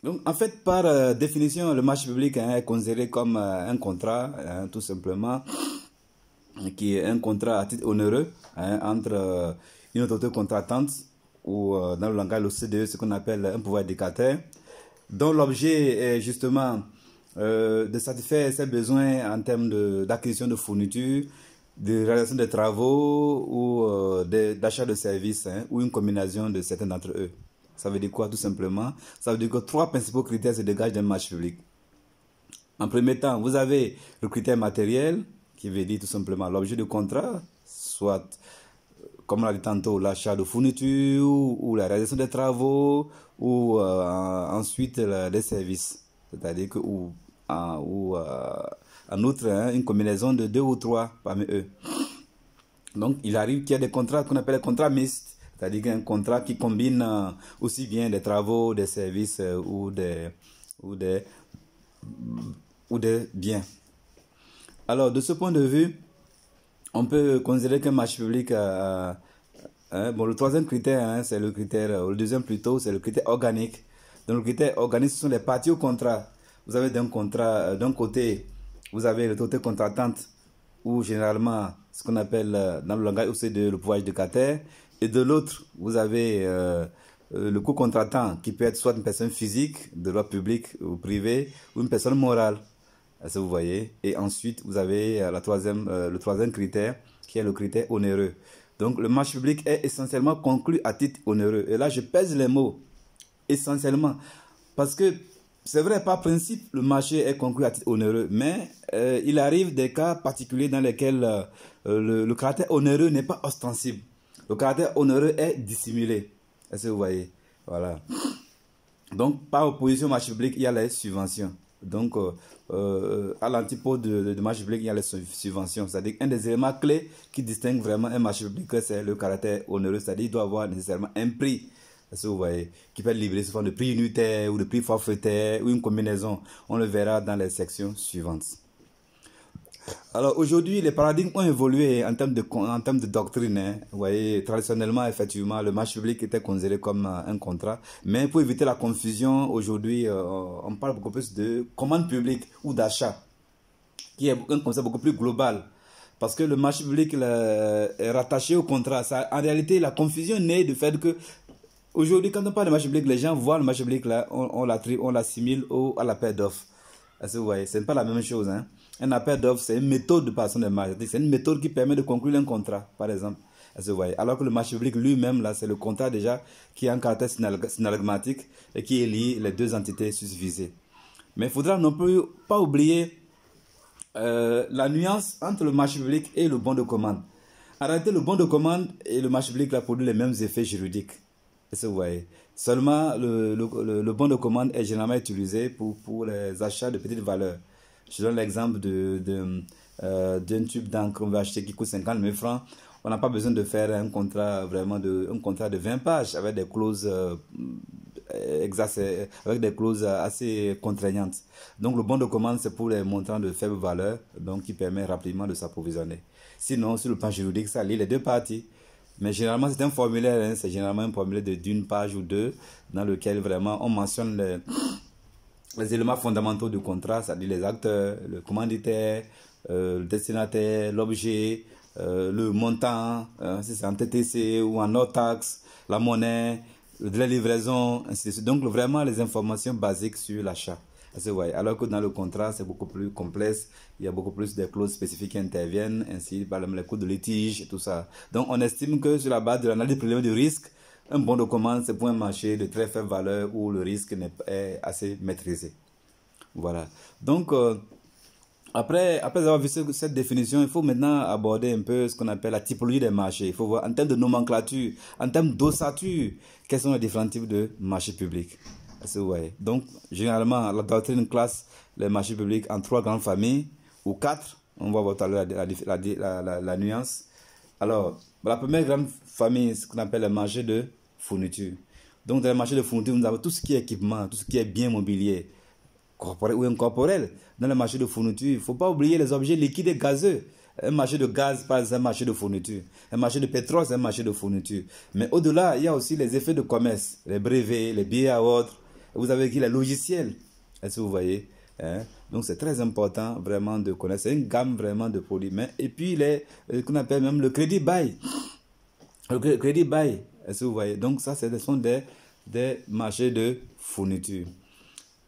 Donc, en fait, par définition, le marché public est considéré comme un contrat, tout simplement, qui est un contrat à titre onéreux entre une autorité contractante ou, dans le langage de l'OCDE, ce qu'on appelle un pouvoir éducateur, dont l'objet est justement de satisfaire ses besoins en termes d'acquisition de fournitures, de réalisation de travaux ou d'achat de services, ou une combinaison de certains d'entre eux. Ça veut dire quoi tout simplement? Ça veut dire que trois principaux critères se dégagent d'un marché public. En premier temps, vous avez le critère matériel, qui veut dire tout simplement l'objet du contrat, soit, comme on l'a dit tantôt, l'achat de fournitures ou la réalisation des travaux ou ensuite des services. C'est-à-dire que, en outre, une combinaison de deux ou trois parmi eux. Donc, il arrive qu'il y a des contrats qu'on appelle les contrats mixtes. C'est-à-dire qu'un contrat qui combine aussi bien des travaux, des services ou des biens. Alors, de ce point de vue, on peut considérer qu'un marché public, bon, le troisième critère, c'est le critère, le deuxième plutôt, c'est le critère organique. Donc, le critère organique, ce sont les parties au contrat. Vous avez d'un côté, vous avez l'autorité contractante, ou généralement, ce qu'on appelle dans le langage OCDE, le pouvoir éducateur. Et de l'autre, vous avez le co-contractant qui peut être soit une personne physique, de droit public ou privé, ou une personne morale. Ça, vous voyez. Et ensuite, vous avez le troisième critère, qui est le critère onéreux. Donc, le marché public est essentiellement conclu à titre onéreux. Et là, je pèse les mots. Essentiellement. Parce que, c'est vrai, par principe, le marché est conclu à titre onéreux. Mais il arrive des cas particuliers dans lesquels le caractère onéreux n'est pas ostensible. Le caractère onéreux est dissimulé. Est-ce que vous voyez? Voilà. Donc, par opposition au marché public, il y a les subventions. Donc, à l'antipode du marché public, il y a les subventions. C'est-à-dire qu'un des éléments clés qui distingue vraiment un marché public, c'est le caractère onéreux. C'est-à-dire qu'il doit avoir nécessairement un prix. Est-ce que vous voyez? Qui peut être livré sous forme de prix unitaire ou de prix forfaitaire ou une combinaison. On le verra dans les sections suivantes. Alors aujourd'hui, les paradigmes ont évolué en termes de doctrine. Vous voyez, traditionnellement, effectivement, le marché public était considéré comme un contrat. Mais pour éviter la confusion, aujourd'hui, on parle beaucoup plus de commande publique ou d'achat, qui est un concept beaucoup plus global. Parce que le marché public est rattaché au contrat. Ça, en réalité, la confusion naît du fait que aujourd'hui, quand on parle de marché public, les gens voient le marché public là, on l'assimile à l'appel d'offres. Vous voyez, ce n'est pas la même chose. Hein. Un appel d'offres, c'est une méthode de passation des marchés. C'est une méthode qui permet de conclure un contrat, par exemple. Vous voyez. Alors que le marché public lui-même, là, c'est le contrat déjà qui a un caractère synalagmatique et qui élit les deux entités susvisées. Mais il faudra non plus pas oublier la nuance entre le marché public et le bon de commande. En réalité, le bon de commande et le marché public là, produisent les mêmes effets juridiques. Vous voyez. Seulement, le bon de commande est généralement utilisé pour les achats de petites valeurs. Je donne l'exemple d'un tube d'encre qu'on veut acheter qui coûte 50 000 francs. On n'a pas besoin de faire un contrat de 20 pages avec des clauses assez contraignantes. Donc, le bon de commande, c'est pour les montants de faible valeur, donc qui permet rapidement de s'approvisionner. Sinon, sur le plan juridique, ça lie les deux parties. Mais généralement, c'est un formulaire, hein, c'est généralement un formulaire d'une page ou deux, dans lequel vraiment on mentionne les éléments fondamentaux du contrat, c'est-à-dire les acteurs, le commanditaire, le destinataire, l'objet, le montant, si c'est en TTC ou en hors taxe, la monnaie, le délai de livraison, ainsi de suite. Donc vraiment les informations basiques sur l'achat. Alors que dans le contrat, c'est beaucoup plus complexe. Il y a beaucoup plus de clauses spécifiques qui interviennent, ainsi par exemple les coûts de litige et tout ça. Donc on estime que sur la base de l'analyse préliminaire du risque, un bon de commande, c'est pour un marché de très faible valeur où le risque est assez maîtrisé. Voilà. Donc, après avoir vu cette définition, il faut maintenant aborder un peu ce qu'on appelle la typologie des marchés. Il faut voir en termes de nomenclature, en termes d'ossature, quels sont les différents types de marchés publics. Donc, généralement, la doctrine classe les marchés publics en 3 grandes familles, ou 4. On va voir tout à l'heure la nuance. Alors, la première grande famille, c'est ce qu'on appelle le marché de fourniture. Donc, dans le marché de fourniture, nous avons tout ce qui est équipement, tout ce qui est bien mobilier, corporel ou incorporel. Dans le marché de fourniture, il ne faut pas oublier les objets liquides et gazeux. Un marché de gaz, par exemple, c'est un marché de fourniture. Un marché de pétrole, c'est un marché de fourniture. Mais au-delà, il y a aussi les effets de commerce, les brevets, les billets à ordre, vous avez écrit les logiciels. Est-ce que vous voyez? Hein? Donc c'est très important vraiment de connaître. C'est une gamme vraiment de produits. Et puis qu'on appelle même le crédit bail. Le crédit bail. Est-ce que vous voyez? Donc ça, ce sont des marchés de fourniture.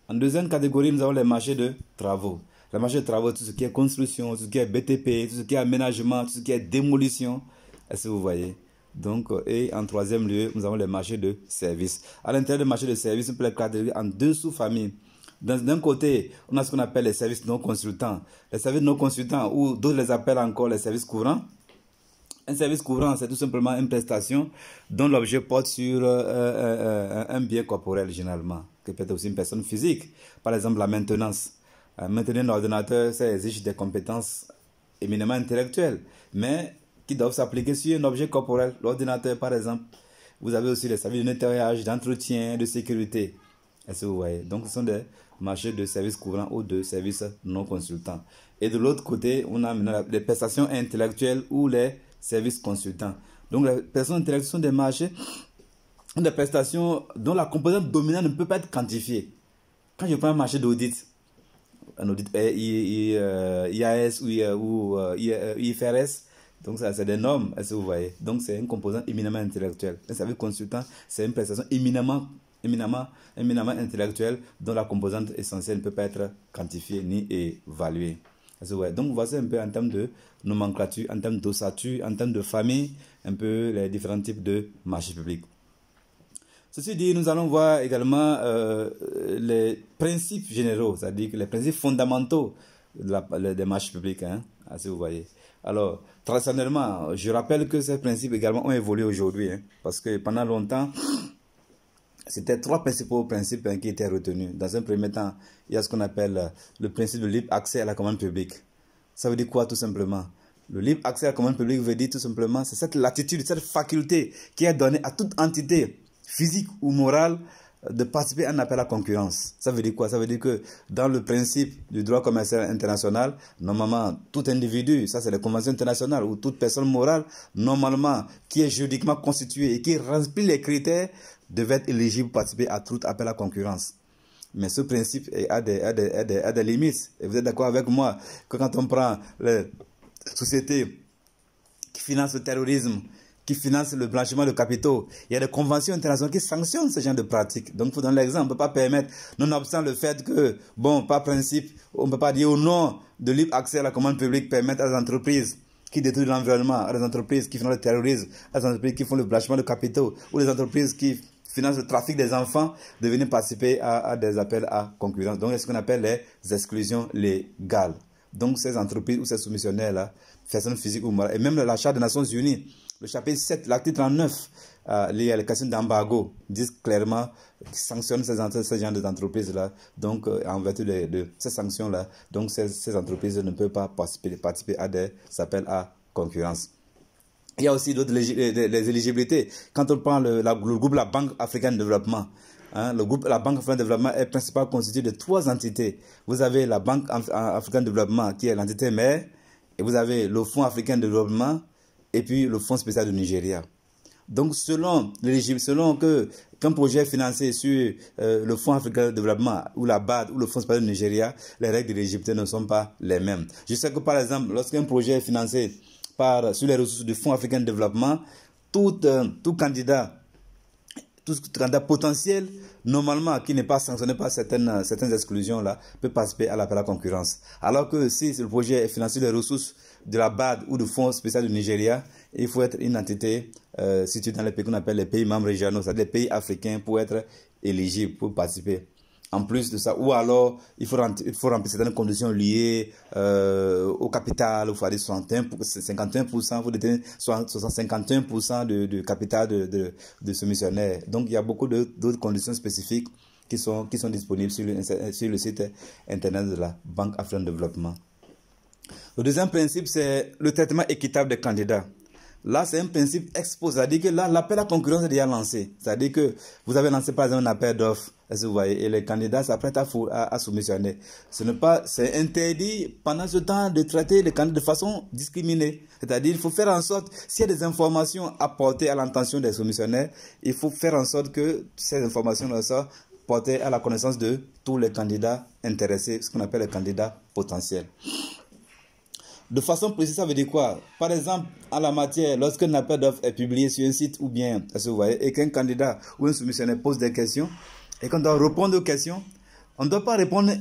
En deuxième catégorie, nous avons les marchés de travaux. Les marchés de travaux, tout ce qui est construction, tout ce qui est BTP, tout ce qui est aménagement, tout ce qui est démolition. Est-ce que vous voyez? Donc, et en troisième lieu, nous avons les marchés de services. À l'intérieur des marchés de services, on peut les catégoriser en deux sous-familles. D'un côté, on a ce qu'on appelle les services non consultants. Les services non consultants, ou d'autres les appellent encore les services courants. Un service courant, c'est tout simplement une prestation dont l'objet porte sur un bien corporel généralement, qui peut être aussi une personne physique. Par exemple, la maintenance. Maintenir un ordinateur, ça exige des compétences éminemment intellectuelles, mais qui doivent s'appliquer sur un objet corporel. L'ordinateur, par exemple. Vous avez aussi les services de nettoyage, d'entretien, de sécurité. Est-ce que vous voyez? Donc, ce sont des marchés de services courants ou de services non consultants. Et de l'autre côté, on a maintenant les prestations intellectuelles ou les services consultants. Donc, les prestations intellectuelles sont des marchés, des prestations dont la composante dominante ne peut pas être quantifiée. Quand je prends un marché d'audit, un audit IAS ou IFRS, donc ça c'est des normes, est-ce que vous voyez? Donc c'est une composante éminemment intellectuelle. Un service consultant, c'est une prestation éminemment intellectuelle dont la composante essentielle ne peut pas être quantifiée ni évaluée. Donc voici un peu en termes de nomenclature, en termes d'ossature, en termes de famille, un peu les différents types de marchés publics. Ceci dit, nous allons voir également les principes généraux, c'est-à-dire les principes fondamentaux des marchés publics, hein, si vous voyez. Alors, traditionnellement, je rappelle que ces principes également ont évolué aujourd'hui, hein, parce que pendant longtemps, c'était trois principaux principes qui étaient retenus. Dans un premier temps, il y a ce qu'on appelle le principe de libre accès à la commande publique. Ça veut dire quoi tout simplement? Le libre accès à la commande publique veut dire tout simplement, c'est cette latitude, cette faculté qui est donnée à toute entité physique ou morale de participer à un appel à concurrence. Ça veut dire quoi? Ça veut dire que dans le principe du droit commercial international, normalement, tout individu, ça c'est les conventions internationales, ou toute personne morale, normalement, qui est juridiquement constituée et qui remplit les critères, devait être éligible pour participer à tout appel à concurrence. Mais ce principe a des limites. Et vous êtes d'accord avec moi que quand on prend les sociétés qui financent le terrorisme, qui financent le blanchiment de capitaux, il y a des conventions internationales qui sanctionnent ce genre de pratiques. Donc, pour donner l'exemple, on ne peut pas permettre, nonobstant le fait que, bon, par principe, on ne peut pas dire au nom de libre accès à la commande publique, permettre à des entreprises qui détruisent l'environnement, à des entreprises qui financent le terrorisme, à des entreprises qui font le blanchiment de capitaux, ou des entreprises qui financent le trafic des enfants, de venir participer à des appels à concurrence. Donc, c'est ce qu'on appelle les exclusions légales. Donc, ces entreprises ou ces soumissionnaires-là, personnes physiques ou morales, et même la Charte des Nations Unies, le chapitre 7, l'article 39, lié à la question d'embargo, disent clairement qu'ils sanctionnent ces genres d'entreprises-là. Donc, en vertu de ces sanctions-là, donc ces entreprises ne peuvent pas participer à des appels à concurrence. Il y a aussi d'autres les éligibilités. Quand on prend le groupe La Banque africaine de développement, hein, la Banque africaine de développement est principalement constituée de trois entités. Vous avez la Banque africaine de développement qui est l'entité mère, et vous avez le Fonds africain de développement, et puis le Fonds spécial du Nigeria. Donc, selon qu'un projet est financé sur le Fonds africain de développement, ou la BAD, ou le Fonds spécial du Nigeria, les règles d'éligibilité ne sont pas les mêmes. Je sais que, par exemple, lorsqu'un projet est financé sur les ressources du Fonds africain de développement, tout candidat potentiel, normalement, qui n'est pas sanctionné par certaines exclusions-là, peut participer à l'appel à concurrence. Alors que si le projet est financé sur les ressources de la BAD ou du Fonds spécial du Nigeria, il faut être une entité située dans les pays qu'on appelle les pays membres régionaux, c'est-à-dire les pays africains, pour être éligible, pour participer. En plus de ça, ou alors il faut remplir certaines conditions liées au capital, il faut aller 51%, vous détenez 51% de capital de ce missionnaire. Donc il y a beaucoup d'autres conditions spécifiques qui sont disponibles sur le site internet de la Banque africaine de développement. Le deuxième principe, c'est le traitement équitable des candidats. Là, c'est un principe exposé, c'est-à-dire que là, l'appel à concurrence est déjà lancé. C'est-à-dire que vous avez lancé par exemple un appel d'offres, est-ce que vous voyez, et les candidats s'apprêtent à soumissionner. C'est interdit pendant ce temps de traiter les candidats de façon discriminée. C'est-à-dire qu'il faut faire en sorte, s'il y a des informations apportées à l'intention des soumissionnaires, il faut faire en sorte que ces informations-là porter à la connaissance de tous les candidats intéressés, ce qu'on appelle les candidats potentiels. De façon précise, ça veut dire quoi? Par exemple, en la matière, lorsqu'un appel d'offres est publié sur un site ou bien, vous voyez, et qu'un candidat ou un soumissionnaire pose des questions et qu'on doit répondre aux questions, on ne doit pas répondre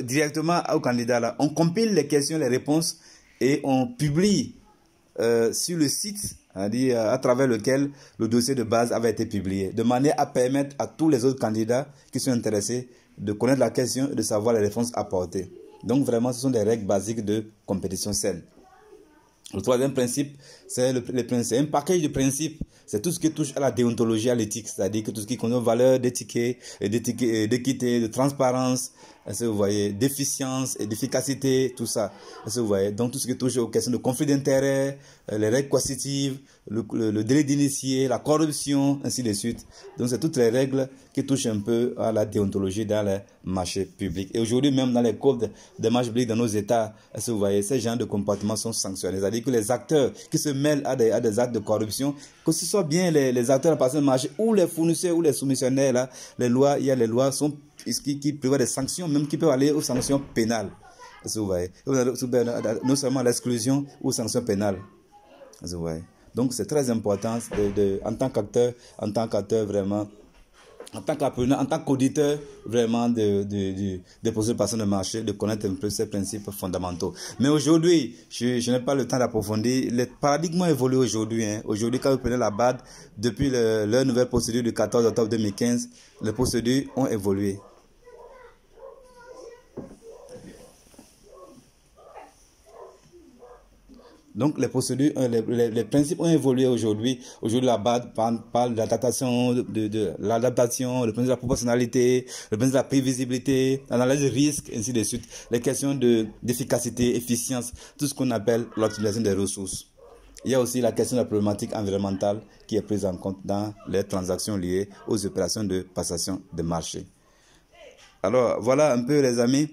directement au candidat là. On compile les questions, les réponses et on publie sur le site, à travers lequel le dossier de base avait été publié, de manière à permettre à tous les autres candidats qui sont intéressés de connaître la question et de savoir les réponses apportées. Donc vraiment, ce sont des règles basiques de compétition saine. Le troisième principe, c'est un package de principes. C'est tout ce qui touche à la déontologie, à l'éthique, c'est-à-dire que tout ce qui concerne valeurs d'équité, de transparence, vous voyez, d'efficience et d'efficacité, tout ça. Vous voyez, donc tout ce qui touche aux questions de conflit d'intérêts, les règles coercitives, le délai d'initié, la corruption, ainsi de suite. Donc c'est toutes les règles qui touchent un peu à la déontologie dans les marchés publics. Et aujourd'hui, même dans les codes des marchés publics dans nos États, vous voyez, ces genres de comportements sont sanctionnés. C'est-à-dire que les acteurs qui se mêlent à des actes de corruption, que ce soit bien les acteurs de la partie de marché ou les fournisseurs ou les soumissionnaires, là, il y a les lois qui prévoient des sanctions, même qui peuvent aller aux sanctions pénales. Vous voyez, non seulement à l'exclusion ou aux sanctions pénales. Vous voyez. Donc c'est très important en tant qu'acteur vraiment, en tant qu'apprenant, en tant qu'auditeur vraiment des procédures de passation de marché, de connaître un peu ces principes fondamentaux. Mais aujourd'hui, je n'ai pas le temps d'approfondir. Les paradigmes ont évolué aujourd'hui. Aujourd'hui, quand vous prenez la BAD, depuis leur nouvelle procédure du 14 octobre 2015, les procédures ont évolué. Donc les procédures, les principes ont évolué aujourd'hui. Aujourd'hui, la BAD parle de l'adaptation, de l'adaptation, le principe de la proportionnalité, le principe de la prévisibilité, l'analyse de risque, ainsi de suite. Les questions d'efficacité, efficience, tout ce qu'on appelle l'optimisation des ressources. Il y a aussi la question de la problématique environnementale qui est prise en compte dans les transactions liées aux opérations de passation de marché. Alors voilà un peu les amis,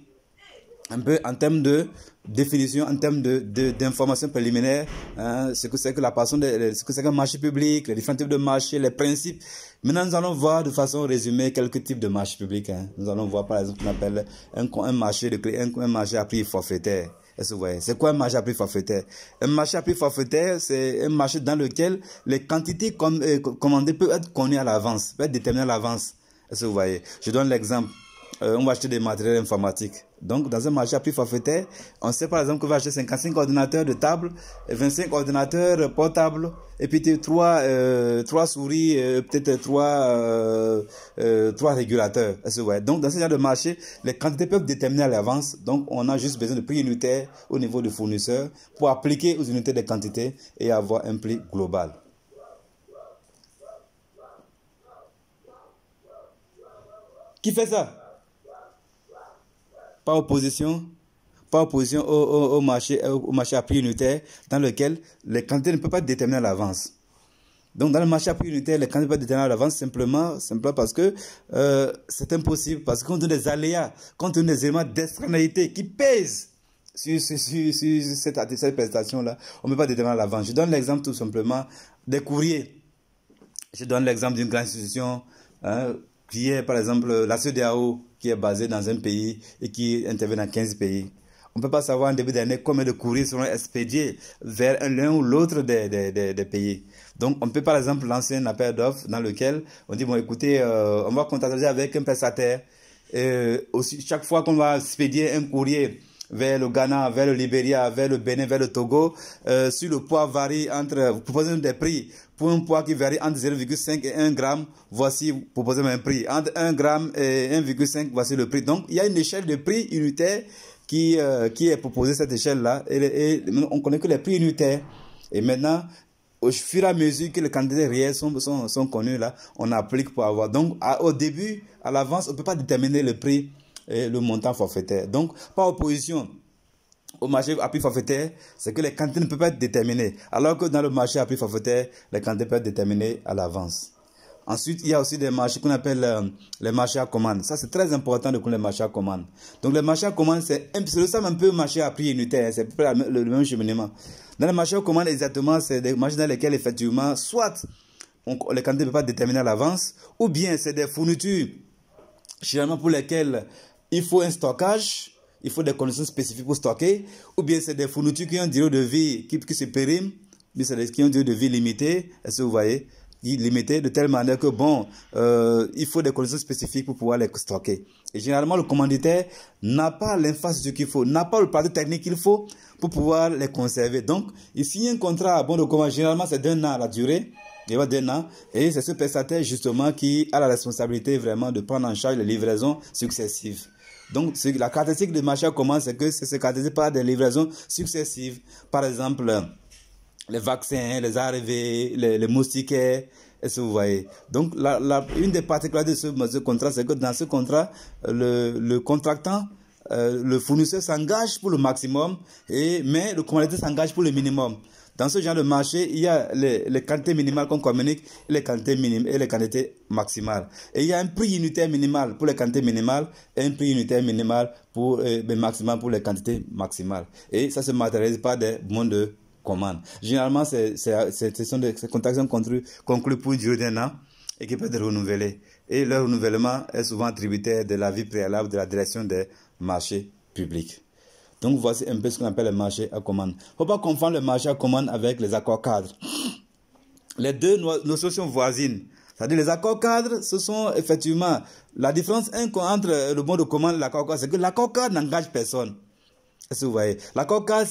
un peu en termes de définition, en termes d'informations préliminaires, ce que c'est que la passation, ce que c'est qu'un marché public, les différents types de marchés, les principes. Maintenant, nous allons voir de façon résumée quelques types de marchés publics. Nous allons voir par exemple ce qu'on appelle un marché à prix forfaitaire. Est-ce que vous voyez? C'est quoi un marché à prix forfaitaire? Un marché à prix forfaitaire, c'est un marché dans lequel les quantités commandées peuvent être connues à l'avance, peuvent être déterminées à l'avance. Est-ce que vous voyez? Je donne l'exemple. On va acheter des matériels informatiques. Donc, dans un marché à prix forfaitaire, on sait par exemple qu'on va acheter 55 ordinateurs de table, 25 ordinateurs portables, et puis 3 souris, peut-être 3 régulateurs. Donc, dans ce genre de marché, les quantités peuvent déterminer à l'avance. Donc, on a juste besoin de prix unitaire au niveau du fournisseur pour appliquer aux unités des quantités et avoir un prix global. Qui fait ça? Pas opposition au marché à prix unitaire dans lequel les quantités ne peuvent pas être déterminées à l'avance. Donc dans le marché à prix unitaire, les quantités ne peuvent pas être déterminées à l'avance simplement parce que c'est impossible, parce que compte tenu des aléas, compte tenu des éléments d'externalité qui pèsent sur cette prestation-là, on ne peut pas déterminer à l'avance. Je donne l'exemple tout simplement des courriers. Je donne l'exemple d'une grande institution qui est par exemple la CEDEAO, qui est basée dans un pays et qui intervient dans 15 pays. On ne peut pas savoir en début d'année combien de courriers seront expédiés vers l'un ou l'autre des pays. Donc, on peut par exemple lancer un appel d'offres dans lequel on dit, bon écoutez, on va contractualiser avec un prestataire. Aussi, chaque fois qu'on va expédier un courrier vers le Ghana, vers le Libéria, vers le Bénin, vers le Togo, si le poids varie vous proposez des prix pour un poids qui varie entre 0,5 et 1 gramme, voici, vous proposez un prix. Entre 1 gramme et 1,5, voici le prix. Donc, il y a une échelle de prix unitaire qui est proposée, cette échelle-là, et on connaît que les prix unitaires. Et maintenant, au fur et à mesure que les quantités réelles sont connues, là, on applique pour avoir. Donc, au début, à l'avance, on ne peut pas déterminer le prix et le montant forfaitaire. Donc, par opposition au marché à prix forfaitaire, c'est que les quantités ne peuvent pas être déterminées. Alors que dans le marché à prix forfaitaire, les quantités peuvent être déterminées à l'avance. Ensuite, il y a aussi des marchés qu'on appelle les marchés à commande. Ça, c'est très important de connaître les marchés à commande. Donc, les marchés à commande, c'est un peu marché à prix unitaire. C'est à peu près le même cheminement. Dans les marchés à commande, exactement, c'est des marchés dans lesquels, effectivement, soit les quantités ne peuvent pas être déterminées à l'avance, ou bien c'est des fournitures généralement pour lesquels il faut un stockage, il faut des conditions spécifiques pour stocker, ou bien c'est des fournitures qui ont une durée de vie qui se périment, mais c'est des qui ont une durée de vie limitée, est-ce que vous voyez, limité de telle manière que bon, il faut des conditions spécifiques pour pouvoir les stocker. Et généralement, le commanditaire n'a pas l'infrastructure qu'il faut, n'a pas le plateau technique qu'il faut pour pouvoir les conserver. Donc, il signe un contrat à bon de commande. Généralement, c'est d'un an la durée. Il va d'un an. Et c'est ce prestataire, justement, qui a la responsabilité vraiment de prendre en charge les livraisons successives. Donc, la caractéristique du marché à commande, c'est que c'est se caractérise par des livraisons successives. Par exemple, les vaccins, les ARV, les moustiquaires, est-ce que vous voyez? Donc, une des particularités de ce contrat, c'est que dans ce contrat, le contractant, le fournisseur s'engage pour le maximum, mais le commanditaire s'engage pour le minimum. Dans ce genre de marché, il y a les quantités minimales qu'on communique et les quantités minimales et les quantités maximales. Et il y a un prix unitaire minimal pour les quantités minimales et un prix unitaire minimal pour maximal pour les quantités maximales. Et ça se matérialise par des bons de commande. Généralement, ce sont des contrats conclus pour une durée d'un an et qui peuvent être renouvelés. Et leur renouvellement est souvent tributaire de l'avis préalable de la direction des marchés publics. Donc, voici un peu ce qu'on appelle le marché à commande. Il ne faut pas confondre le marché à commande avec les accords cadres. Les deux notions sont voisines. C'est-à-dire les accords cadres, ce sont effectivement la différence entre le bon de commande et l'accord cadre, c'est que l'accord cadre n'engage personne. Est-ce que vous voyez? L'accord cadre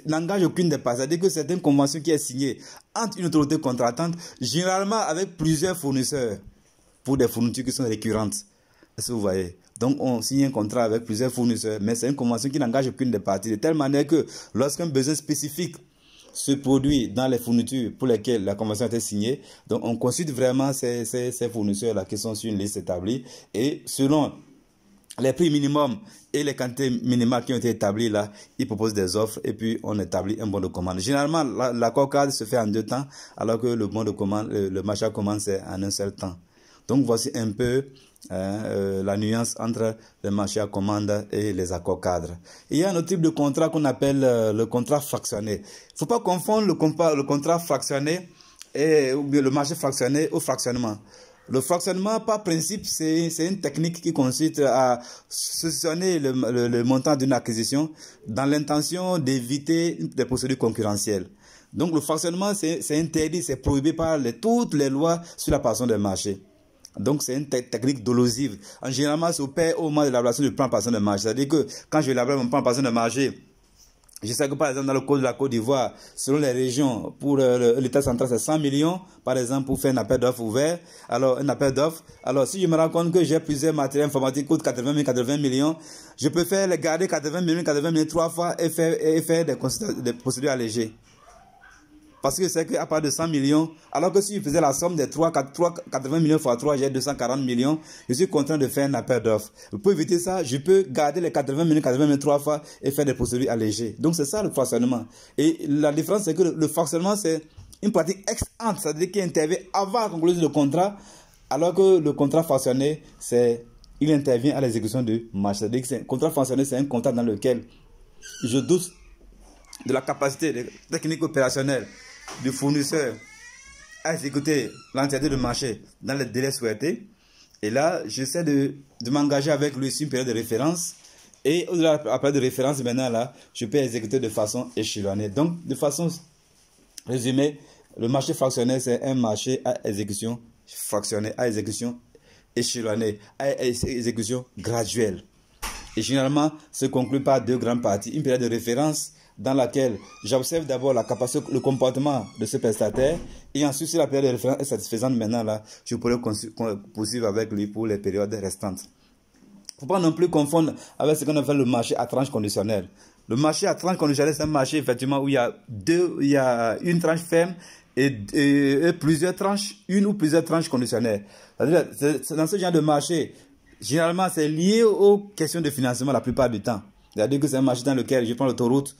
n'engage aucune des parties. C'est-à-dire que c'est une convention qui est signée entre une autorité contractante, généralement avec plusieurs fournisseurs, pour des fournitures qui sont récurrentes. Est-ce que vous voyez? Donc, on signe un contrat avec plusieurs fournisseurs, mais c'est une convention qui n'engage aucune des parties, de telle manière que lorsqu'un besoin spécifique se produit dans les fournitures pour lesquelles la convention a été signée, donc on consulte vraiment ces fournisseurs-là qui sont sur une liste établie, et selon les prix minimums et les quantités minimales qui ont été établies là, ils proposent des offres et puis on établit un bon de commande. Généralement, l'accord cadre se fait en 2 temps, alors que le bon de commande, le marché à commande, c'est en un seul temps. Donc, voici un peu la nuance entre le marché à commande et les accords cadres. Il y a un autre type de contrat qu'on appelle le contrat fractionné. Il ne faut pas confondre le contrat fractionné ou bien le marché fractionné au fractionnement. Le fractionnement, par principe, c'est une technique qui consiste à saucissonner le montant d'une acquisition dans l'intention d'éviter des procédures concurrentielles. Donc, le fractionnement, c'est interdit, c'est prohibé par toutes les lois sur la passation des marchés. Donc, c'est une technique dolosive. En général, c'est au moment de l'élaboration du plan de passation de marché. C'est-à-dire que quand je élabore mon plan de passation de marché, je sais que par exemple dans le code de la Côte d'Ivoire, selon les régions, pour l'État central, c'est 100 millions, par exemple, pour faire un appel d'offres ouvert. Alors, un appel d'offres. Alors, si je me rends compte que j'ai plusieurs matériels informatiques qui coûtent 80 millions, je peux garder 80 millions 3 fois et faire des procédures allégées. Parce que c'est qu'à part de 100 millions, alors que si je faisais la somme des 80 millions fois 3, j'ai 240 millions, je suis contraint de faire un appel d'offres. Pour éviter ça, je peux garder les 80 millions 3 fois et faire des procédures allégées. Donc c'est ça le fractionnement. Et la différence, c'est que le fractionnement, c'est une pratique ex ante, c'est-à-dire qui intervient avant la conclusion du contrat, alors que le contrat fractionné, il intervient à l'exécution du marché. C'est-à-dire que un contrat fractionné, c'est un contrat dans lequel je doute de la capacité technique opérationnelle du fournisseur à exécuter l'entièreté du marché dans les délais souhaités. Et là, j'essaie de m'engager avec lui sur une période de référence. Et au-delà de la période de référence, maintenant, là, je peux exécuter de façon échelonnée. Donc, de façon résumée, le marché fractionné, c'est un marché à exécution fractionnée, à exécution échelonnée, à exécution graduelle. Et généralement, se conclut par 2 grandes parties. Une période de référence dans laquelle j'observe d'abord la capacité, le comportement de ce prestataire, et ensuite, si la période de référence est satisfaisante, maintenant là, je pourrais poursuivre avec lui pour les périodes restantes. Il ne faut pas non plus confondre avec ce qu'on appelle le marché à tranche conditionnelle. Le marché à tranche conditionnelle, c'est un marché effectivement où il y a une tranche ferme et plusieurs tranches, une ou plusieurs tranches conditionnelles. C'est dans ce genre de marché, généralement, c'est lié aux questions de financement la plupart du temps. C'est-à-dire que c'est un marché dans lequel je prends l'autoroute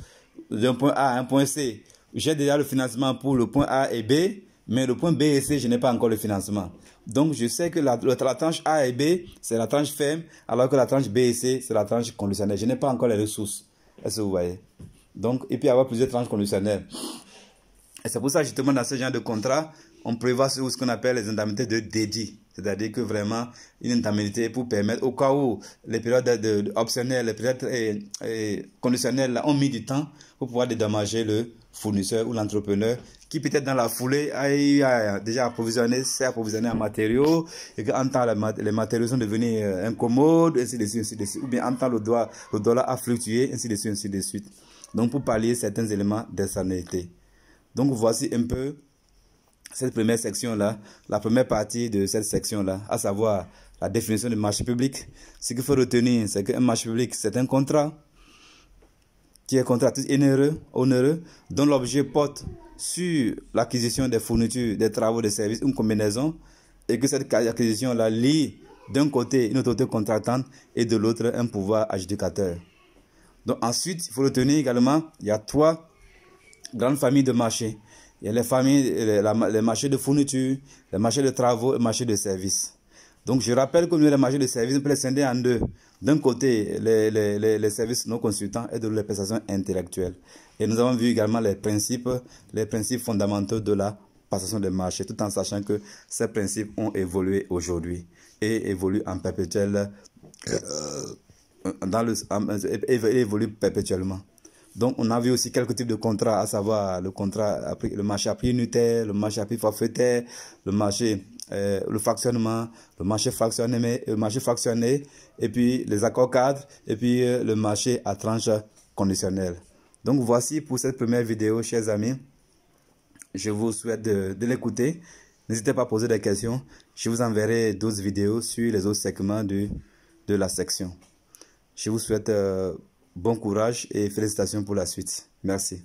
d'un point A à un point C. J'ai déjà le financement pour le point A et B, mais le point B et C, je n'ai pas encore le financement. Donc, je sais que la tranche A et B, c'est la tranche ferme, alors que la tranche B et C, c'est la tranche conditionnelle. Je n'ai pas encore les ressources. Est-ce que vous voyez? Donc, il peut y avoir plusieurs tranches conditionnelles. Et c'est pour ça, justement, dans ce genre de contrat, on prévoit ce qu'on appelle les indemnités de dédit. C'est-à-dire que vraiment une indemnité pour permettre, au cas où les périodes optionnelles, les périodes conditionnelles là, ont mis du temps pour pouvoir dédommager le fournisseur ou l'entrepreneur qui peut-être dans la foulée a déjà s'est approvisionné en matériaux et qu'en temps les matériaux sont devenus incommodes, ainsi de suite, ou bien en temps le dollar a fluctué, ainsi de suite, ainsi de suite. Donc pour pallier certains éléments d'instabilité. Donc voici un peu cette première section-là, la première partie de cette section-là, à savoir la définition du marché public. Ce qu'il faut retenir, c'est qu'un marché public, c'est un contrat qui est contractuel onéreux, dont l'objet porte sur l'acquisition des fournitures, des travaux, des services, une combinaison, et que cette acquisition-là lie d'un côté une autorité contractante et de l'autre un pouvoir adjudicateur. Donc ensuite, il faut retenir également, il y a 3 grandes familles de marchés. Il y a les marchés de fourniture, les marchés de travaux et les marchés de services. Donc je rappelle que les marchés de services, on peut les scinder en 2. D'un côté, les services non consultants et de l'autre, les prestations intellectuelles. Et nous avons vu également les principes fondamentaux de la passation des marchés, tout en sachant que ces principes ont évolué aujourd'hui et évoluent en perpétuel, évoluent perpétuellement. Donc, on a vu aussi quelques types de contrats, à savoir le marché à prix unitaire, le marché à prix forfaitaire, le marché, le fractionnement, le marché fractionné, et puis les accords cadres, et puis le marché à tranche conditionnelle. Donc, voici pour cette première vidéo, chers amis. Je vous souhaite de l'écouter. N'hésitez pas à poser des questions. Je vous enverrai d'autres vidéos sur les autres segments de la section. Je vous souhaite bon courage et félicitations pour la suite. Merci.